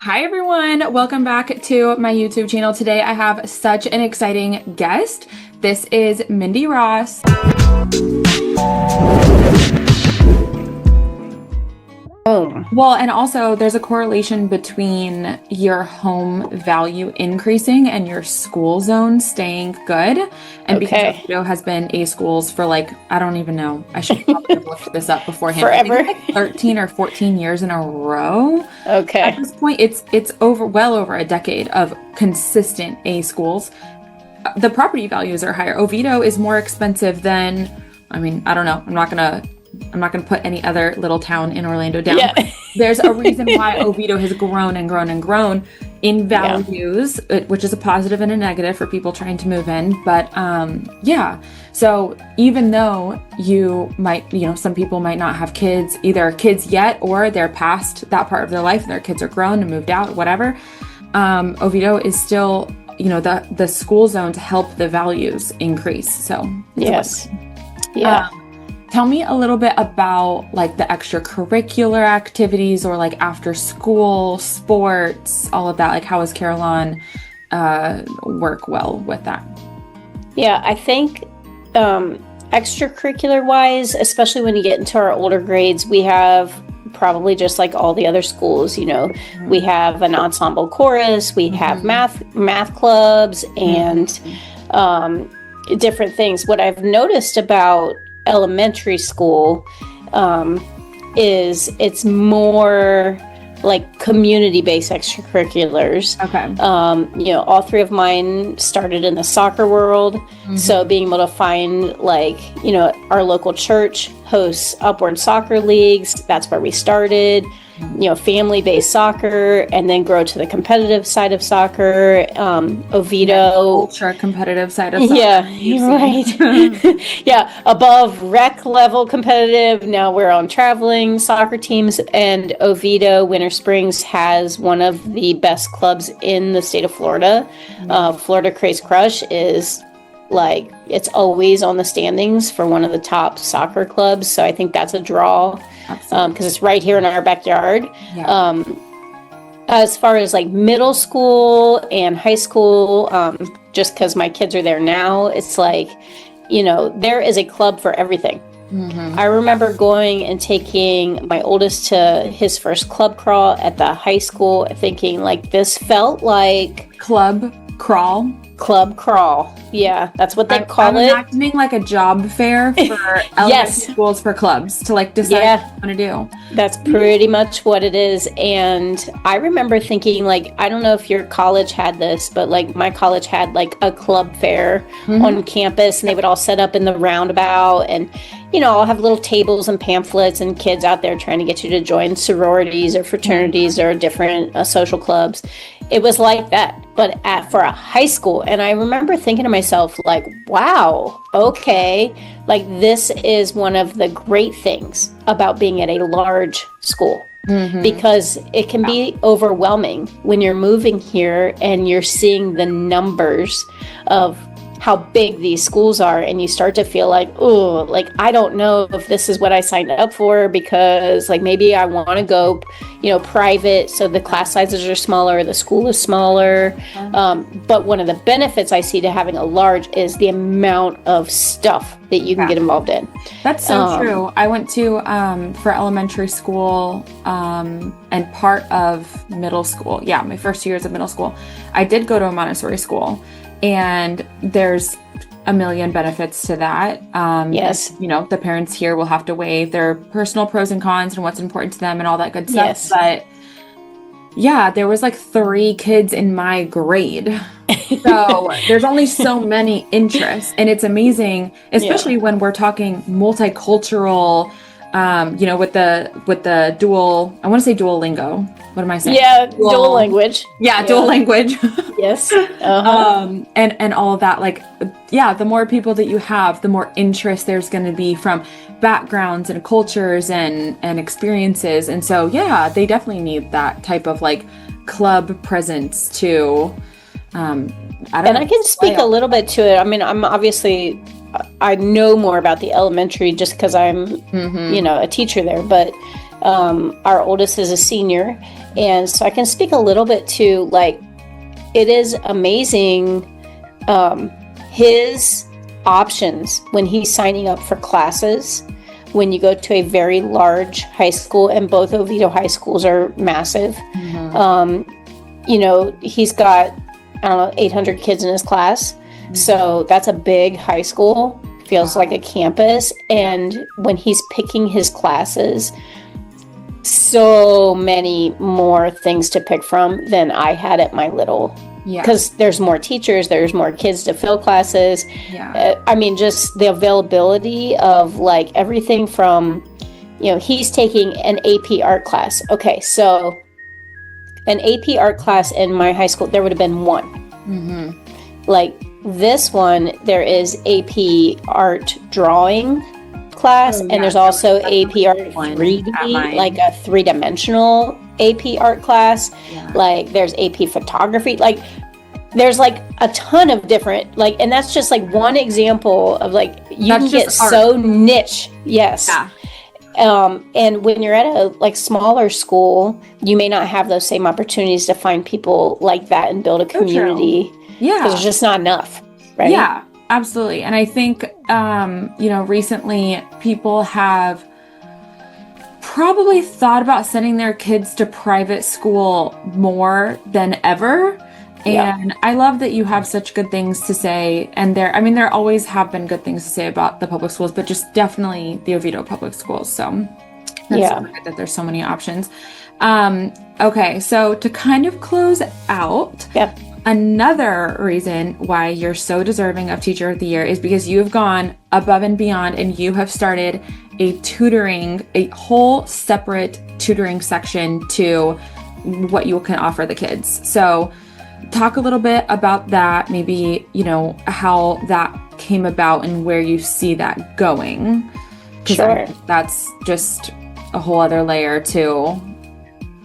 Hi everyone, welcome back to my YouTube channel. Today I have such an exciting guest. This is Mindy Ross. Well, and also there's a correlation between your home value increasing and your school zone staying good. And because Oviedo has been A schools for I don't even know. I should probably have looked this up beforehand. Forever. I think 13 or 14 years in a row. Okay. At this point, it's well over a decade of consistent A schools. The property values are higher. Oviedo is more expensive than, I don't know. I'm not gonna put any other little town in Orlando down. Yeah. There's a reason why Oviedo has grown and grown and grown in values, which is a positive and a negative for people trying to move in. But so even though you might, some people might not have kids, either kids yet or they're past that part of their life and their kids are grown and moved out, whatever, Oviedo is still, the school zones help the values increase. So yes. Yeah. Tell me a little bit about the extracurricular activities or after school sports, all of that. How does Carolyn work well with that? Yeah, I think extracurricular wise, especially when you get into our older grades, we have probably just like all the other schools, we have an ensemble chorus, we have math clubs and different things. What I've noticed about elementary school is it's more like community-based extracurriculars. Okay. All three of mine started in the soccer world. So being able to find our local church hosts upward soccer leagues. That's where we started. Family-based soccer, and then grow to the competitive side of soccer. Oviedo, ultra competitive side of soccer. Yeah, right. Yeah, above rec level competitive. Now we're on traveling soccer teams, and Oviedo Winter Springs has one of the best clubs in the state of Florida. Florida Craze Crush is it's always on the standings for one of the top soccer clubs. So I think that's a draw. Because it's right here in our backyard. Yeah. As far as middle school and high school, just because my kids are there now, it's there is a club for everything. I remember going and taking my oldest to his first club crawl at the high school, thinking this felt like club crawl. Club crawl. Yeah, that's what they call it. I'm imagining a job fair for elementary schools for clubs to decide what you want to do. That's pretty much what it is. And I remember thinking I don't know if your college had this, but my college had a club fair on campus, and they would all set up in the roundabout and I'll have little tables and pamphlets and kids out there trying to get you to join sororities or fraternities or different social clubs. It was like that, but for a high school. And I remember thinking to myself, wow, okay, this is one of the great things about being at a large school. Because it can be overwhelming when you're moving here and you're seeing the numbers of how big these schools are, and you start to feel I don't know if this is what I signed up for, because maybe I want to go private, so the class sizes are smaller, the school is smaller. But one of the benefits I see to having a large is the amount of stuff that you can get involved in. That's so true. I went to for elementary school and part of middle school. Yeah, my first 2 years of middle school, I did go to a Montessori school. And there's a million benefits to that. Yes. The parents here will have to weigh their personal pros and cons and what's important to them and all that good stuff. Yes. But yeah, there was 3 kids in my grade. So there's only so many interests. And it's amazing, especially when we're talking multicultural, with the dual, I want to say Duolingo. What am I saying? Yeah, dual language. Yeah, dual language. Yes. And all of that. The more people that you have, the more interest there's going to be from backgrounds and cultures and experiences. And so, they definitely need that type of club presence to, I can speak a little bit to it. I'm obviously, I know more about the elementary just because I'm, a teacher there, but Our oldest is a senior. And so I can speak a little bit to, like, it is amazing, his options when he's signing up for classes. When you go to a very large high school, and both Oviedo high schools are massive, you know, he's got, I don't know, 800 kids in his class. So that's a big high school, feels like a campus. And when he's picking his classes, so many more things to pick from than I had at my little. Yeah. Because there's more teachers, there's more kids to fill classes. Yeah. I mean, just the availability of, like, everything from, you know, he's taking an AP art class. Okay, so an AP art class in my high school, there would have been one. Like this one, there is AP art drawing class, and there's also AP art 3D, like a three-dimensional AP art class. Like there's AP photography, like there's like a ton of different, like, and that's just like one example of, like, you can get so niche. Yes. And when you're at a, like, smaller school, you may not have those same opportunities to find people like that and build a community. Because there's just not enough, right? Yeah, absolutely. And I think, you know, recently people have probably thought about sending their kids to private school more than ever. And I love that you have such good things to say. And there always have been good things to say about the public schools, but just definitely the Oviedo public schools. So that's so good that there's so many options. Okay, so to kind of close out, another reason why you're so deserving of Teacher of the Year is because you have gone above and beyond, and you have started a whole separate tutoring section to what you can offer the kids. So talk a little bit about that, maybe, you know, how that came about and where you see that going. Because that's just a whole other layer to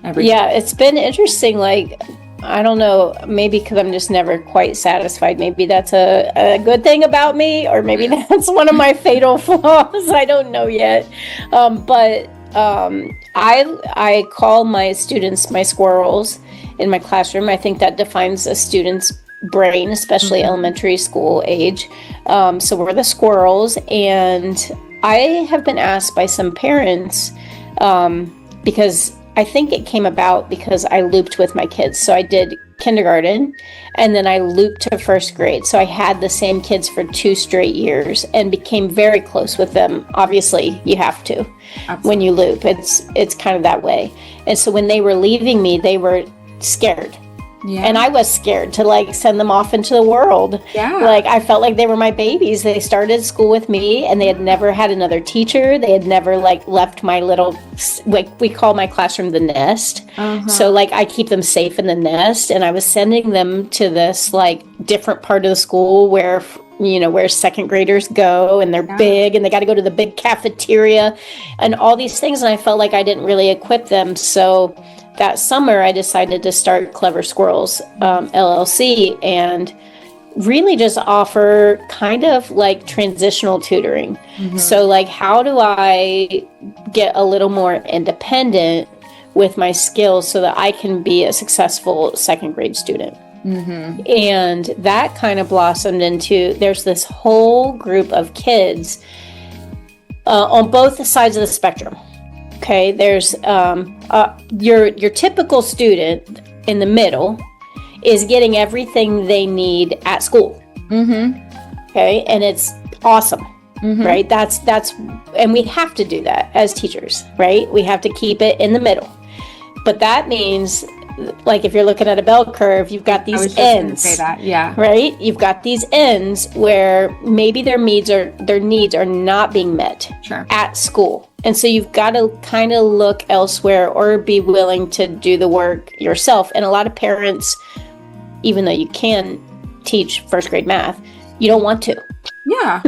everything. Yeah, it's been interesting. Like, I don't know, maybe because I'm just never quite satisfied. Maybe that's a good thing about me, or maybe that's one of my fatal flaws. I don't know yet. But I call my students my squirrels in my classroom. I think that defines a student's brain, especially elementary school age. So we're the squirrels. And I have been asked by some parents, because I think it came about because I looped with my kids. So I did kindergarten, and then I looped to first grade. So I had the same kids for 2 straight years and became very close with them. Obviously, you have to. Absolutely. When you loop. It's kind of that way. And so when they were leaving me, they were scared. Yeah. And I was scared to, like, send them off into the world. Yeah. Like, I felt like they were my babies. They started school with me, and they had never had another teacher. They had never, like, left my little, like, we call my classroom the nest. So, like, I keep them safe in the nest. And I was sending them to this, like, different part of the school where, you know, where second graders go, and they're big, and they got to go to the big cafeteria and all these things. And I felt like I didn't really equip them. So that summer, I decided to start Clever Squirrels LLC, and really just offer kind of like transitional tutoring. So, like, how do I get a little more independent with my skills so that I can be a successful second grade student? And that kind of blossomed into, there's this whole group of kids on both sides of the spectrum. Okay, there's your typical student in the middle is getting everything they need at school. Okay, and it's awesome, right? That's and we have to do that as teachers, right? We have to keep it in the middle. But that means, like, if you're looking at a bell curve, you've got these ends. Say that, right? You've got these ends where maybe their needs are not being met at school. And so you've got to kind of look elsewhere or be willing to do the work yourself. And a lot of parents, even though you can teach first grade math, you don't want to. Yeah.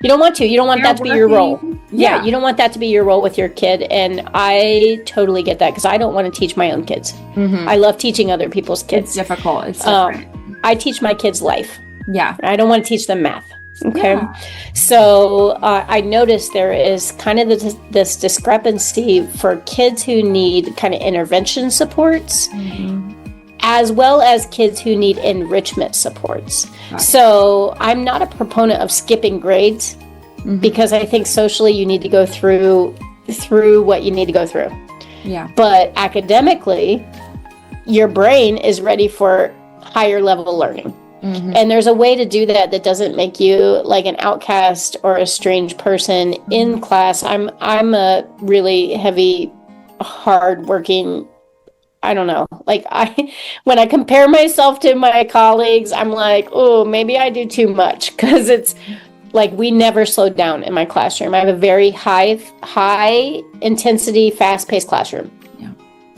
You don't want to. You don't want that to be your role. Yeah. You don't want that to be your role with your kid. And I totally get that, because I don't want to teach my own kids. I love teaching other people's kids. It's difficult. It's different. I teach my kids life. Yeah. I don't want to teach them math. Okay. Yeah. So I noticed there is kind of this discrepancy for kids who need kind of intervention supports, as well as kids who need enrichment supports. So I'm not a proponent of skipping grades because I think socially you need to go through what you need to go through. Yeah. But academically, your brain is ready for higher level learning. And there's a way to do that that doesn't make you like an outcast or a strange person in class. I'm a really heavy, hard-working, I don't know. Like when I compare myself to my colleagues, I'm like, oh, maybe I do too much, because it's like we never slowed down in my classroom. I have a very high intensity, fast-paced classroom.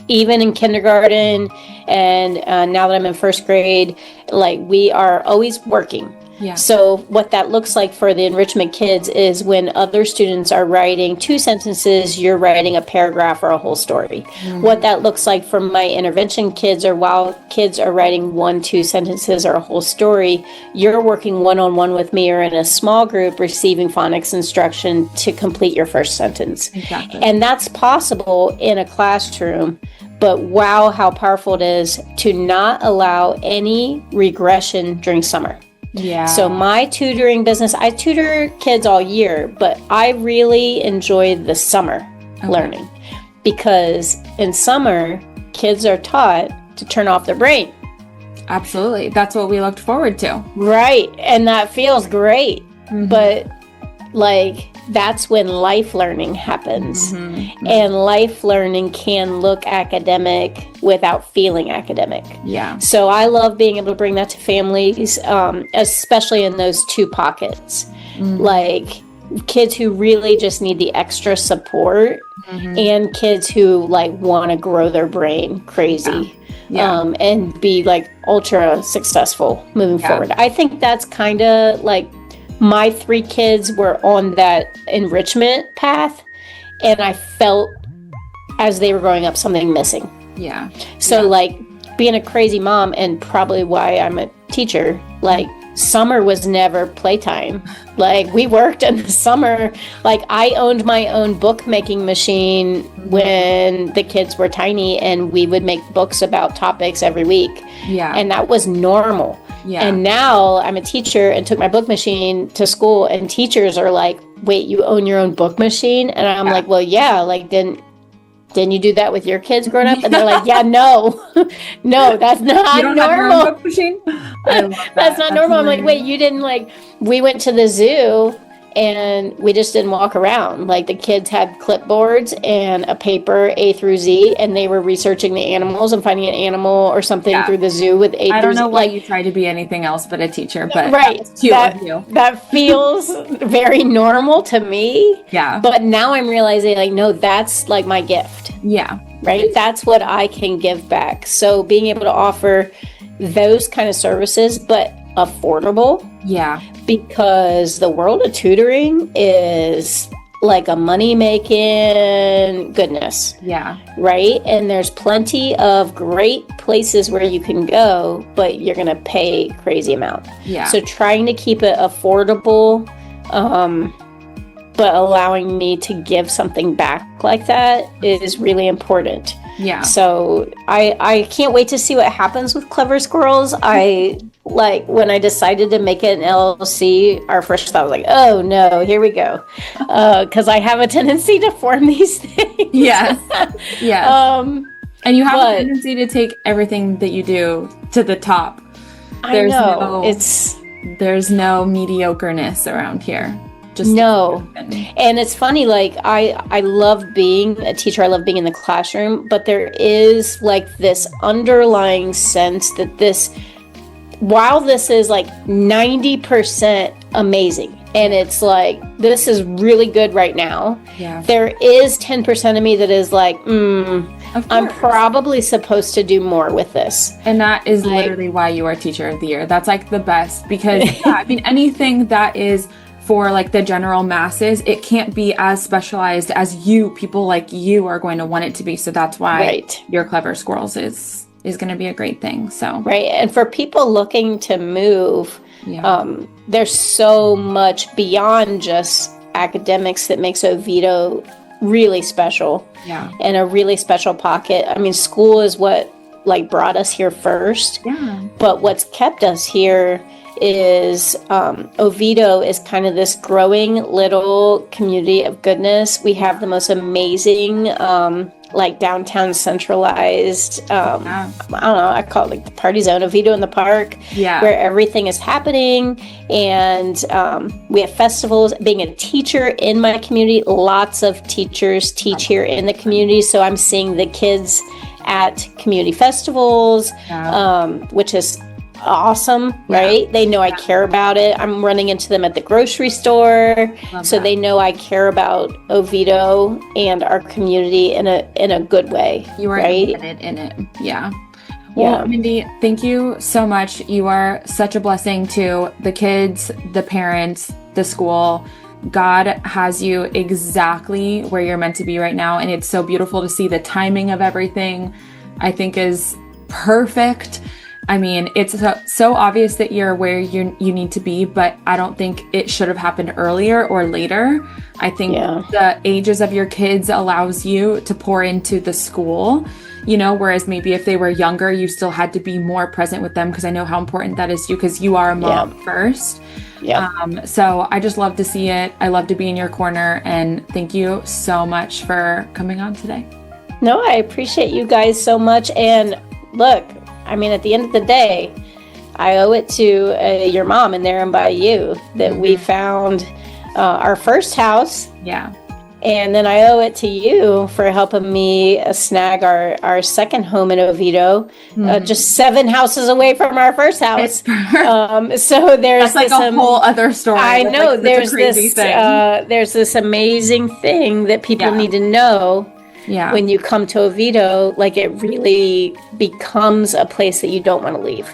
Even in kindergarten and now that I'm in first grade, like we are always working. Yeah. So what that looks like for the enrichment kids is when other students are writing 2 sentences, you're writing a paragraph or a whole story. What that looks like for my intervention kids, or while kids are writing 1, 2 sentences or a whole story, you're working one-on-one with me or in a small group receiving phonics instruction to complete your first sentence. Exactly. And that's possible in a classroom. But wow, how powerful it is to not allow any regression during summer. Yeah. So my tutoring business, I tutor kids all year, but I really enjoy the summer learning, because in summer, kids are taught to turn off their brain. Absolutely. That's what we looked forward to. Right. And that feels great. But like, that's when life learning happens. And life learning can look academic without feeling academic. Yeah. So I love being able to bring that to families, especially in those 2 pockets. Like kids who really just need the extra support, and kids who like want to grow their brain crazy. And be like ultra successful moving forward. I think that's kind of like my 3 kids were on that enrichment path, and I felt as they were growing up something missing. Yeah. So like being a crazy mom, and probably why I'm a teacher, like summer was never playtime. Like we worked in the summer. Like I owned my own bookmaking machine when the kids were tiny, and we would make books about topics every week. Yeah. And that was normal. Yeah. And now I'm a teacher and took my book machine to school, and teachers are like, wait, you own your own book machine? And I'm like, well, yeah, like didn't you do that with your kids growing up? And they're like, yeah, no, that's not you don't normal. Have your own book machine? I love that. That's not normal. I'm like, wait, you didn't like, we went to the zoo and we just didn't walk around. Like the kids had clipboards and a paper A through Z, and they were researching the animals and finding an animal or something through the zoo with A through Z. I don't know why you try to be anything else but a teacher, but right. That was cute of you. That feels very normal to me. Yeah. But now I'm realizing like, no, that's like my gift. Yeah. Right. That's what I can give back. So being able to offer those kind of services, but affordable. Yeah. Because the world of tutoring is like a money-making goodness. Yeah. Right? And there's plenty of great places where you can go, but you're going to pay crazy amount. Yeah. So trying to keep it affordable, but allowing me to give something back like that is really important. Yeah. So I can't wait to see what happens with Clever Squirrels. Like when I decided to make it an LLC, our first thought was like, oh no, here we go. Because I have a tendency to form these things. Yes. Yes. And you have a tendency to take everything that you do to the top. There's There's no mediocreness around here. Just no. And it's funny, like I love being a teacher. I love being in the classroom, but there is like this underlying sense that while this is like 90% amazing, and it's like, this is really good right now. Yeah. There is 10% of me that is like, I'm probably supposed to do more with this. And that is literally why you are Teacher of the Year. That's like the best, because I mean, anything that is for like the general masses, it can't be as specialized as people like you are going to want it to be. So that's why your Clever Squirrels is going to be a great thing. So right. And for people looking to move, There's so much beyond just academics that makes Oviedo really special. Yeah. And a really special pocket. I mean, school is what like brought us here first. Yeah. But what's kept us here is Oviedo is kind of this growing little community of goodness. We have the most amazing like downtown centralized I don't know, I call it like the party zone, Oviedo in the park, where everything is happening. And we have festivals. Being a teacher in my community, lots of teachers teach here in the community, so I'm seeing the kids at community festivals, which is awesome, right? They know I care about it. I'm running into them at the grocery store, so they know I care about Oviedo and our community in a good way. You are right? embedded in it. Yeah. Well, Mindy, thank you so much. You are such a blessing to the kids, the parents, the school. God has you exactly where you're meant to be right now, and it's so beautiful to see the timing of everything. I think is perfect. I mean, it's so obvious that you're where you need to be, but I don't think it should have happened earlier or later. I think the ages of your kids allows you to pour into the school, you know, whereas maybe if they were younger, you still had to be more present with them, because I know how important that is to you, because you are a mom first. So I just love to see it. I love to be in your corner, and thank you so much for coming on today. No, I appreciate you guys so much. And look, I mean, at the end of the day, I owe it to your mom and there and by you that we found our first house. Yeah. And then I owe it to you for helping me snag our second home in Oviedo, just 7 houses away from our first house. So there's that's like a whole other story. I know, like, there's this amazing thing that people need to know. Yeah. When you come to Oviedo, like, it really becomes a place that you don't want to leave.